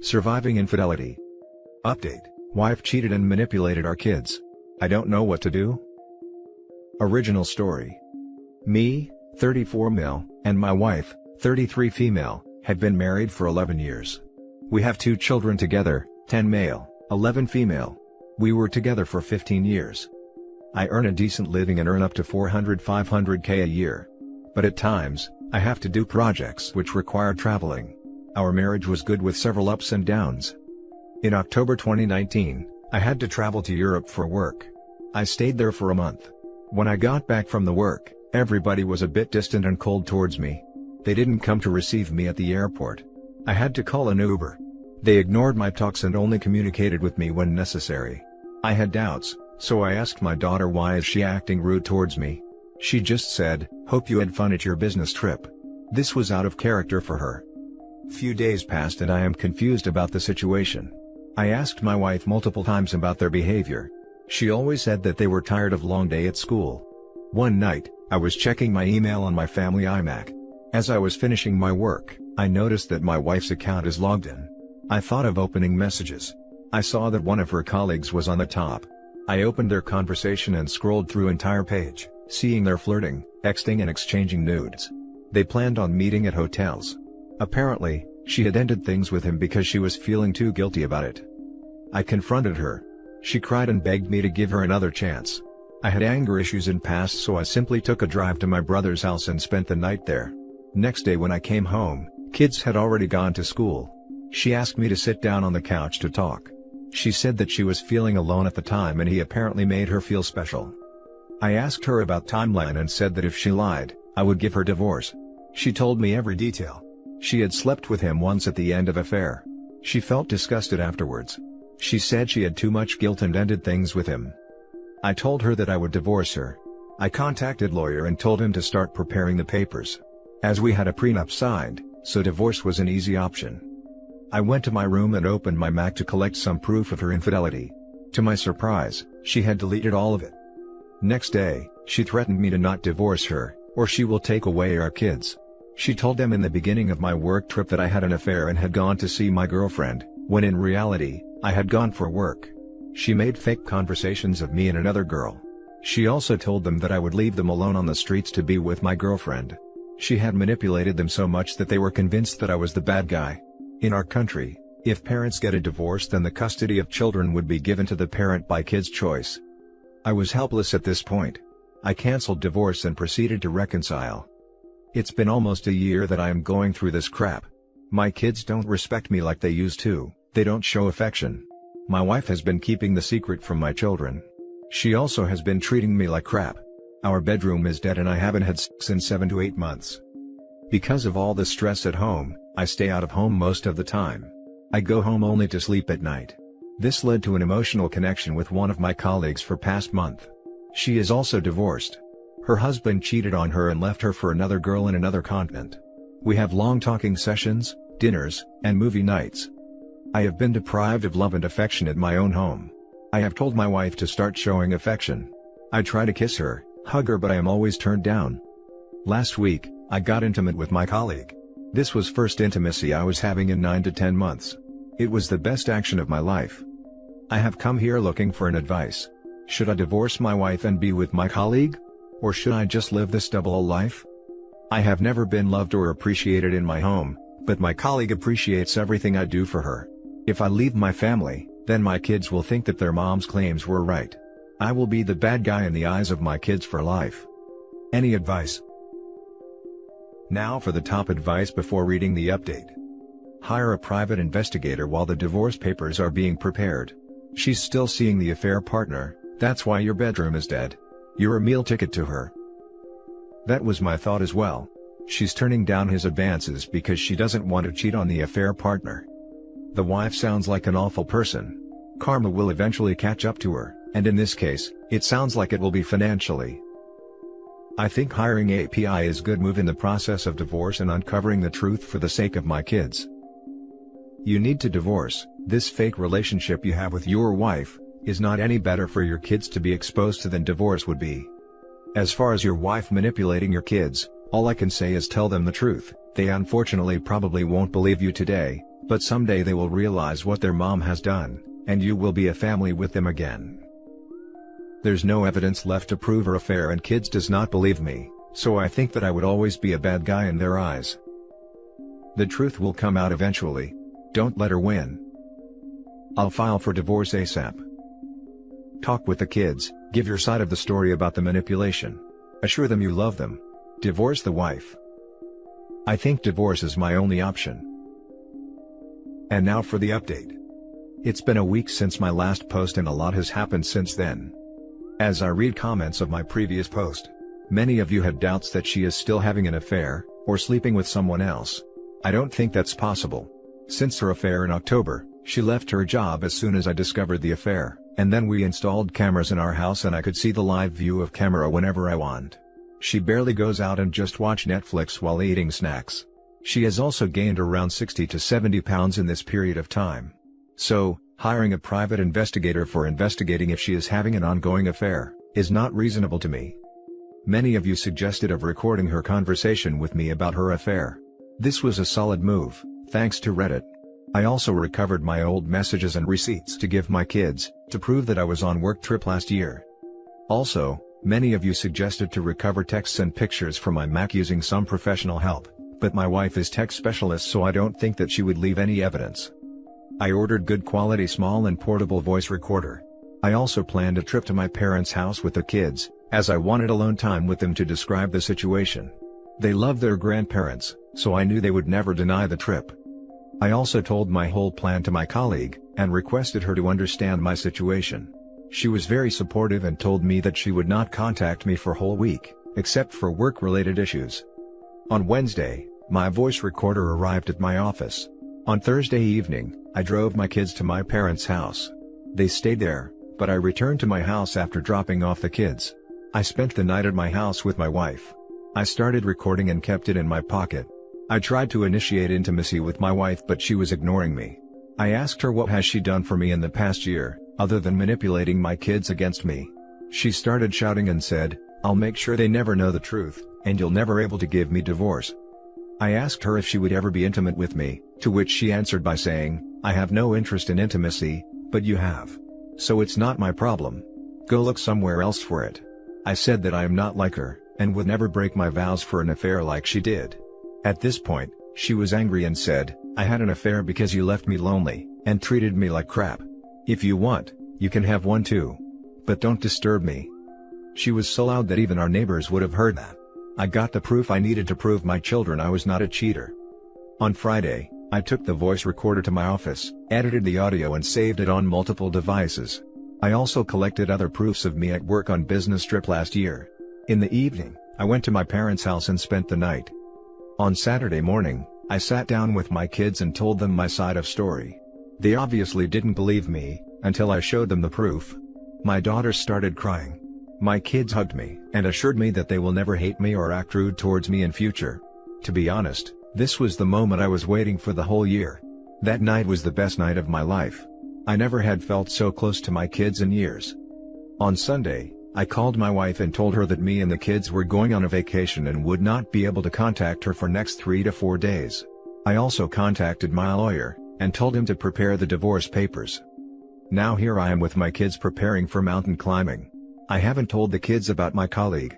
Surviving infidelity. Update: wife cheated and manipulated our kids. I don't know what to do. Original story. Me, 34 male, and my wife, 33 female, had been married for 11 years. We have 2 children together, 10 male, 11 female. We were together for 15 years. I earn a decent living and earn up to 400-500K a year. But at times, I have to do projects which require traveling. Our marriage was good with several ups and downs. In October 2019, I had to travel to Europe for work. I stayed there for a month. When I got back from the work, everybody was a bit distant and cold towards me. They didn't come to receive me at the airport. I had to call an Uber. They ignored my talks and only communicated with me when necessary. I had doubts, so I asked my daughter, why is she acting rude towards me? She just said, "Hope you had fun at your business trip." This was out of character for her. Few days passed and I am confused about the situation. I asked my wife multiple times about their behavior. She always said that they were tired of long day at school. One night, I was checking my email on my family iMac. As I was finishing my work, I noticed that my wife's account is logged in. I thought of opening messages. I saw that one of her colleagues was on the top. I opened their conversation and scrolled through entire page, seeing their flirting, texting and exchanging nudes. They planned on meeting at hotels. Apparently, she had ended things with him because she was feeling too guilty about it. I confronted her. She cried and begged me to give her another chance. I had anger issues in past, so I simply took a drive to my brother's house and spent the night there. Next day when I came home, kids had already gone to school. She asked me to sit down on the couch to talk. She said that she was feeling alone at the time and he apparently made her feel special. I asked her about timeline and said that if she lied, I would give her divorce. She told me every detail. She had slept with him once at the end of affair. She felt disgusted afterwards. She said she had too much guilt and ended things with him. I told her that I would divorce her. I contacted lawyer and told him to start preparing the papers. As we had a prenup signed, so divorce was an easy option. I went to my room and opened my Mac to collect some proof of her infidelity. To my surprise, she had deleted all of it. Next day, she threatened me to not divorce her, or she will take away our kids. She told them in the beginning of my work trip that I had an affair and had gone to see my girlfriend, when in reality, I had gone for work. She made fake conversations of me and another girl. She also told them that I would leave them alone on the streets to be with my girlfriend. She had manipulated them so much that they were convinced that I was the bad guy. In our country, if parents get a divorce, then the custody of children would be given to the parent by kid's choice. I was helpless at this point. I canceled divorce and proceeded to reconcile. It's been almost a year that I am going through this crap. My kids don't respect me like they used to, they don't show affection. My wife has been keeping the secret from my children. She also has been treating me like crap. Our bedroom is dead and I haven't had sex in 7 to 8 months. Because of all the stress at home, I stay out of home most of the time. I go home only to sleep at night. This led to an emotional connection with one of my colleagues for past month. She is also divorced. Her husband cheated on her and left her for another girl in another continent. We have long talking sessions, dinners, and movie nights. I have been deprived of love and affection at my own home. I have told my wife to start showing affection. I try to kiss her, hug her, but I am always turned down. Last week, I got intimate with my colleague. This was first intimacy I was having in 9 to 10 months. It was the best action of my life. I have come here looking for an advice. Should I divorce my wife and be with my colleague? Or should I just live this double life? I have never been loved or appreciated in my home, but my colleague appreciates everything I do for her. If I leave my family, then my kids will think that their mom's claims were right. I will be the bad guy in the eyes of my kids for life. Any advice? Now for the top advice before reading the update. Hire a private investigator while the divorce papers are being prepared. She's still seeing the affair partner, that's why your bedroom is dead. You're a meal ticket to her. That was my thought as well. She's turning down his advances because she doesn't want to cheat on the affair partner. The wife sounds like an awful person. Karma will eventually catch up to her, and in this case, it sounds like it will be financially. I think hiring API is a good move in the process of divorce and uncovering the truth for the sake of my kids. You need to divorce. This fake relationship you have with your wife is not any better for your kids to be exposed to than divorce would be. As far as your wife manipulating your kids, All I can say is tell them the truth. They unfortunately probably won't believe you today, but someday they will realize what their mom has done, and you will be a family with them again. There's no evidence left to prove her affair and kids does not believe me, so I think that I would always be a bad guy in their eyes. The truth will come out eventually. Don't let her win. I'll file for divorce ASAP. Talk with the kids, give your side of the story about the manipulation. Assure them you love them. Divorce the wife. I think divorce is my only option. And now for the update. It's been a week since my last post and a lot has happened since then. As I read comments of my previous post, many of you had doubts that she is still having an affair, or sleeping with someone else. I don't think that's possible. Since her affair in October, she left her job as soon as I discovered the affair, and then we installed cameras in our house and I could see the live view of camera whenever I want. She barely goes out and just watch Netflix while eating snacks. She has also gained around 60 to 70 pounds in this period of time. So, hiring a private investigator for investigating if she is having an ongoing affair, is not reasonable to me. Many of you suggested of recording her conversation with me about her affair. This was a solid move, thanks to Reddit. I also recovered my old messages and receipts to give my kids, to prove that I was on work trip last year. Also, many of you suggested to recover texts and pictures from my Mac using some professional help, but my wife is tech specialist so I don't think that she would leave any evidence. I ordered good quality small and portable voice recorder. I also planned a trip to my parents' house with the kids, as I wanted alone time with them to describe the situation. They love their grandparents, so I knew they would never deny the trip. I also told my whole plan to my colleague, and requested her to understand my situation. She was very supportive and told me that she would not contact me for a whole week, except for work-related issues. On Wednesday, my voice recorder arrived at my office. On Thursday evening, I drove my kids to my parents' house. They stayed there, but I returned to my house after dropping off the kids. I spent the night at my house with my wife. I started recording and kept it in my pocket. I tried to initiate intimacy with my wife but she was ignoring me. I asked her what has she done for me in the past year, other than manipulating my kids against me. She started shouting and said, "I'll make sure they never know the truth, and you'll never able to give me divorce." I asked her if she would ever be intimate with me, to which she answered by saying, "I have no interest in intimacy, but you have. So it's not my problem. Go look somewhere else for it." I said that I am not like her, and would never break my vows for an affair like she did. At this point, she was angry and said, "I had an affair because you left me lonely, and treated me like crap. If you want, you can have one too. But don't disturb me." She was so loud that even our neighbors would have heard that. I got the proof I needed to prove my children I was not a cheater. On Friday, I took the voice recorder to my office, edited the audio and saved it on multiple devices. I also collected other proofs of me at work on business trip last year. In the evening, I went to my parents' house and spent the night. On Saturday morning, I sat down with my kids and told them my side of story. They obviously didn't believe me, until I showed them the proof. My daughter started crying. My kids hugged me, and assured me that they will never hate me or act rude towards me in future. To be honest, this was the moment I was waiting for the whole year. That night was the best night of my life. I never had felt so close to my kids in years. On Sunday, I called my wife and told her that me and the kids were going on a vacation and would not be able to contact her for next 3 to 4 days. I also contacted my lawyer, and told him to prepare the divorce papers. Now here I am with my kids preparing for mountain climbing. I haven't told the kids about my colleague.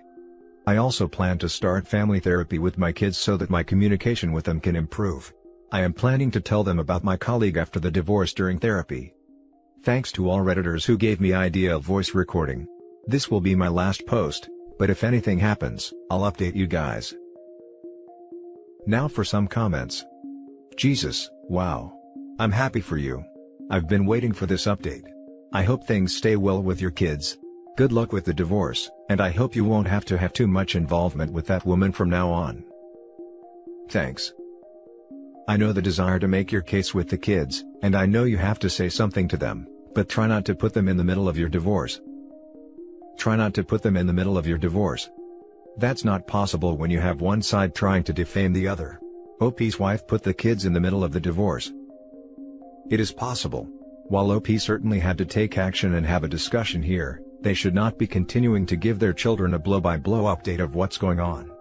I also plan to start family therapy with my kids so that my communication with them can improve. I am planning to tell them about my colleague after the divorce during therapy. Thanks to all Redditors who gave me idea of voice recording. This will be my last post, but if anything happens, I'll update you guys. Now for some comments. Jesus, wow. I'm happy for you. I've been waiting for this update. I hope things stay well with your kids. Good luck with the divorce, and I hope you won't have to have too much involvement with that woman from now on. Thanks. I know the desire to make your case with the kids, and I know you have to say something to them, but try not to put them in the middle of your divorce. Try not to put them in the middle of your divorce. That's not possible when you have one side trying to defame the other. OP's wife put the kids in the middle of the divorce. It is possible. While OP certainly had to take action and have a discussion here, they should not be continuing to give their children a blow-by-blow update of what's going on.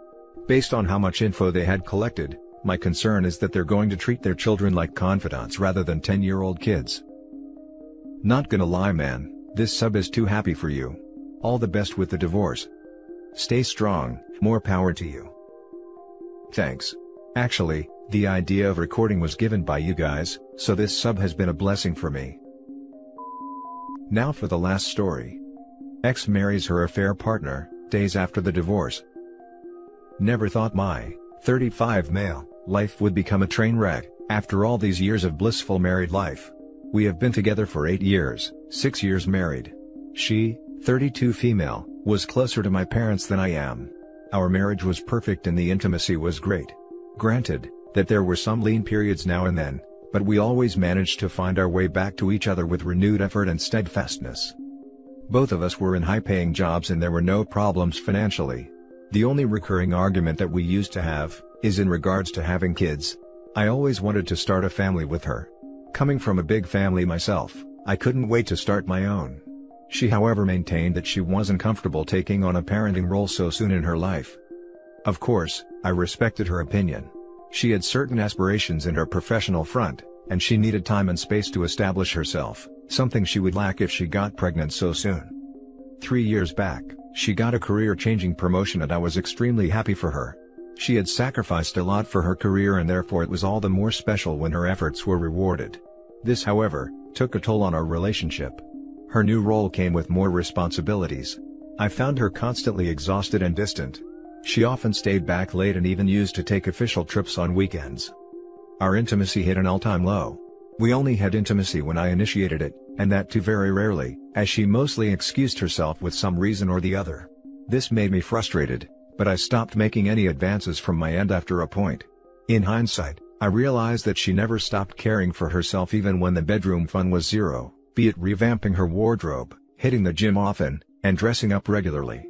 Based on how much info they had collected, my concern is that they're going to treat their children like confidants rather than 10-year-old kids. Not gonna lie man, this sub is too happy for you. All the best with the divorce. Stay strong, more power to you. Thanks. Actually, the idea of recording was given by you guys, so this sub has been a blessing for me. Now for the last story. Ex marries her affair partner, days after the divorce. Never thought my 35 male life would become a train wreck, after all these years of blissful married life. We have been together for 8 years, 6 years married. She, 32 female, was closer to my parents than I am. Our marriage was perfect and the intimacy was great. Granted, that there were some lean periods now and then, but we always managed to find our way back to each other with renewed effort and steadfastness. Both of us were in high-paying jobs and there were no problems financially. The only recurring argument that we used to have is in regards to having kids. I always wanted to start a family with her. Coming from a big family myself, I couldn't wait to start my own. She however maintained that she wasn't comfortable taking on a parenting role so soon in her life. Of course, I respected her opinion. She had certain aspirations in her professional front, and she needed time and space to establish herself, something she would lack if she got pregnant so soon. 3 years back, she got a career-changing promotion and I was extremely happy for her. She had sacrificed a lot for her career and therefore it was all the more special when her efforts were rewarded. This however, took a toll on our relationship. Her new role came with more responsibilities. I found her constantly exhausted and distant. She often stayed back late and even used to take official trips on weekends. Our intimacy hit an all-time low. We only had intimacy when I initiated it, and that too very rarely, as she mostly excused herself with some reason or the other. This made me frustrated, but I stopped making any advances from my end after a point. In hindsight, I realized that she never stopped caring for herself even when the bedroom fun was zero, be it revamping her wardrobe, hitting the gym often, and dressing up regularly.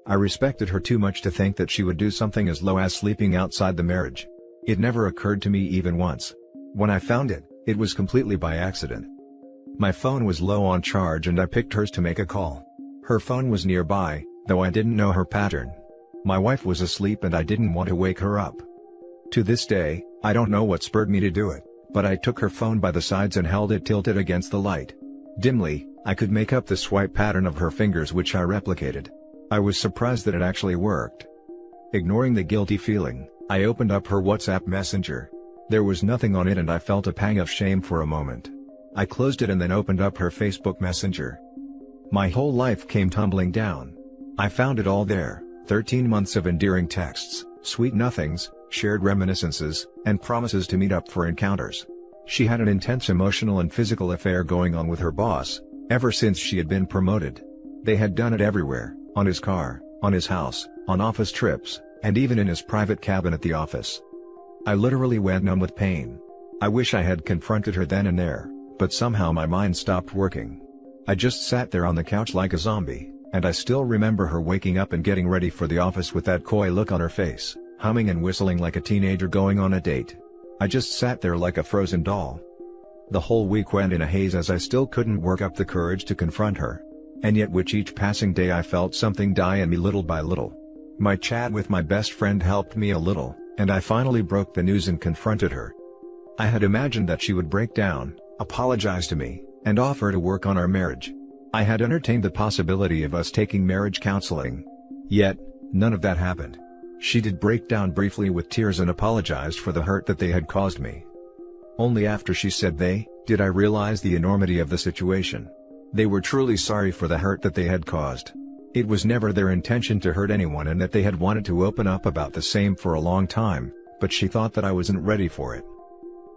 I respected her too much to think that she would do something as low as sleeping outside the marriage. It never occurred to me even once. When I found it, it was completely by accident. My phone was low on charge and I picked hers to make a call. Her phone was nearby, though I didn't know her pattern. My wife was asleep and I didn't want to wake her up. To this day, I don't know what spurred me to do it, but I took her phone by the sides and held it tilted against the light. Dimly, I could make up the swipe pattern of her fingers which I replicated. I was surprised that it actually worked. Ignoring the guilty feeling, I opened up her WhatsApp messenger. There was nothing on it and I felt a pang of shame for a moment. I closed it and then opened up her Facebook Messenger. My whole life came tumbling down. I found it all there, 13 months of endearing texts, sweet nothings, shared reminiscences, and promises to meet up for encounters. She had an intense emotional and physical affair going on with her boss, ever since she had been promoted. They had done it everywhere, on his car, on his house, on office trips, and even in his private cabin at the office. I literally went numb with pain. I wish I had confronted her then and there, but somehow my mind stopped working. I just sat there on the couch like a zombie, and I still remember her waking up and getting ready for the office with that coy look on her face, humming and whistling like a teenager going on a date. I just sat there like a frozen doll. The whole week went in a haze as I still couldn't work up the courage to confront her. And yet with each passing day I felt something die in me little by little. My chat with my best friend helped me a little, and I finally broke the news and confronted her. I had imagined that she would break down, apologize to me, and offer to work on our marriage. I had entertained the possibility of us taking marriage counseling. Yet, none of that happened. She did break down briefly with tears and apologized for the hurt that they had caused me. Only after she said did I realize the enormity of the situation. They were truly sorry for the hurt that they had caused. It was never their intention to hurt anyone and that they had wanted to open up about the same for a long time, but she thought that I wasn't ready for it.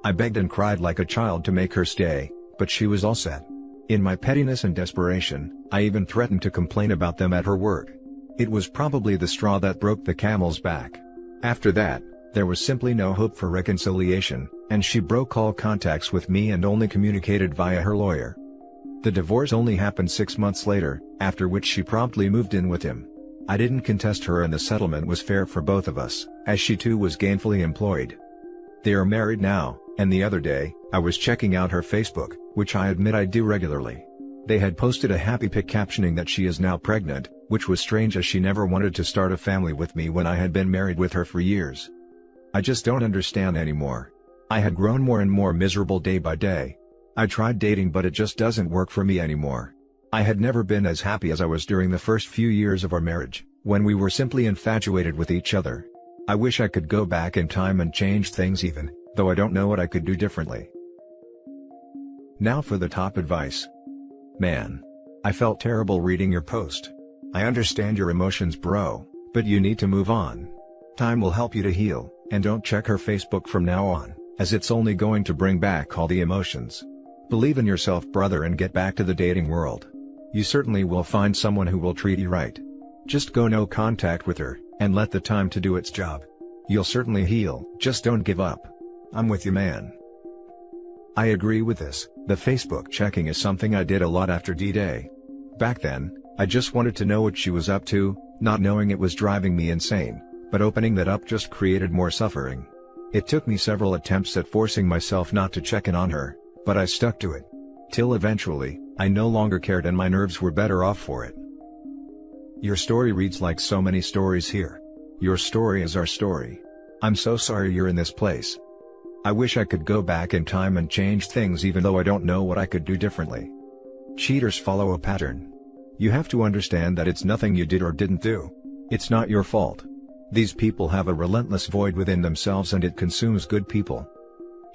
I begged and cried like a child to make her stay, but she was all set. In my pettiness and desperation, I even threatened to complain about them at her work. It was probably the straw that broke the camel's back. After that, there was simply no hope for reconciliation, and she broke all contacts with me and only communicated via her lawyer. The divorce only happened 6 months later, after which she promptly moved in with him. I didn't contest her and the settlement was fair for both of us, as she too was gainfully employed. They are married now, and the other day, I was checking out her Facebook, which I admit I do regularly. They had posted a happy pic captioning that she is now pregnant, which was strange as she never wanted to start a family with me when I had been married with her for years. I just don't understand anymore. I had grown more and more miserable day by day. I tried dating but it just doesn't work for me anymore. I had never been as happy as I was during the first few years of our marriage, when we were simply infatuated with each other. I wish I could go back in time and change things even, though I don't know what I could do differently. Now for the top advice. Man. I felt terrible reading your post. I understand your emotions, bro, but you need to move on. Time will help you to heal, and don't check her Facebook from now on, as it's only going to bring back all the emotions. Believe in yourself, brother, and get back to the dating world. You certainly will find someone who will treat you right. Just go no contact with her, and let the time to do its job. You'll certainly heal, just don't give up. I'm with you, man. I agree with this. The Facebook checking is something I did a lot after D-Day. Back then, I just wanted to know what she was up to, not knowing it was driving me insane, but opening that up just created more suffering. It took me several attempts at forcing myself not to check in on her, but I stuck to it. Till eventually, I no longer cared and my nerves were better off for it. Your story reads like so many stories here. Your story is our story. I'm so sorry you're in this place. I wish I could go back in time and change things even though I don't know what I could do differently. Cheaters follow a pattern. You have to understand that it's nothing you did or didn't do. It's not your fault. These people have a relentless void within themselves and it consumes good people.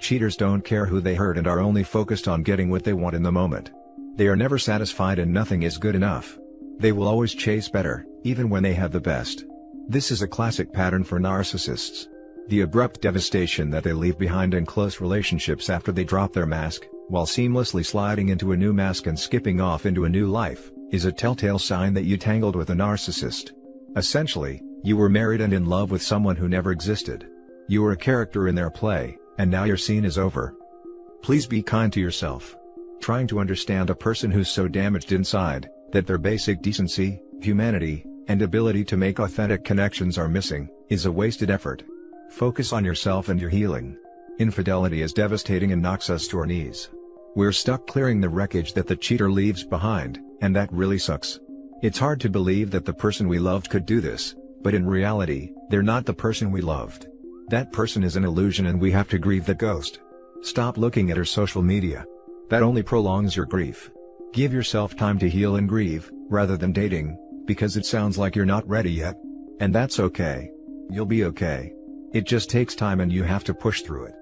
Cheaters don't care who they hurt and are only focused on getting what they want in the moment. They are never satisfied and nothing is good enough. They will always chase better, even when they have the best. This is a classic pattern for narcissists. The abrupt devastation that they leave behind in close relationships after they drop their mask, while seamlessly sliding into a new mask and skipping off into a new life, is a telltale sign that you tangled with a narcissist. Essentially, you were married and in love with someone who never existed. You were a character in their play, and now your scene is over. Please be kind to yourself. Trying to understand a person who's so damaged inside, that their basic decency, humanity, and ability to make authentic connections are missing, is a wasted effort. Focus on yourself and your healing. Infidelity is devastating and knocks us to our knees. We're stuck clearing the wreckage that the cheater leaves behind, and that really sucks. It's hard to believe that the person we loved could do this, but in reality, they're not the person we loved. That person is an illusion and we have to grieve that ghost. Stop looking at her social media. That only prolongs your grief. Give yourself time to heal and grieve, rather than dating, because it sounds like you're not ready yet. And that's okay. You'll be okay. It just takes time and you have to push through it.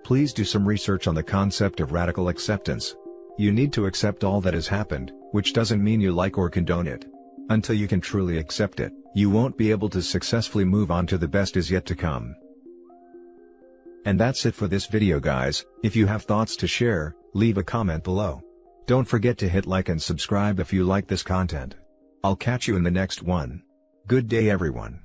Please do some research on the concept of radical acceptance. You need to accept all that has happened, which doesn't mean you like or condone it. Until you can truly accept it, you won't be able to successfully move on to the best is yet to come. And that's it for this video, guys. If you have thoughts to share, leave a comment below. Don't forget to hit like and subscribe if you like this content. I'll catch you in the next one. Good day, everyone.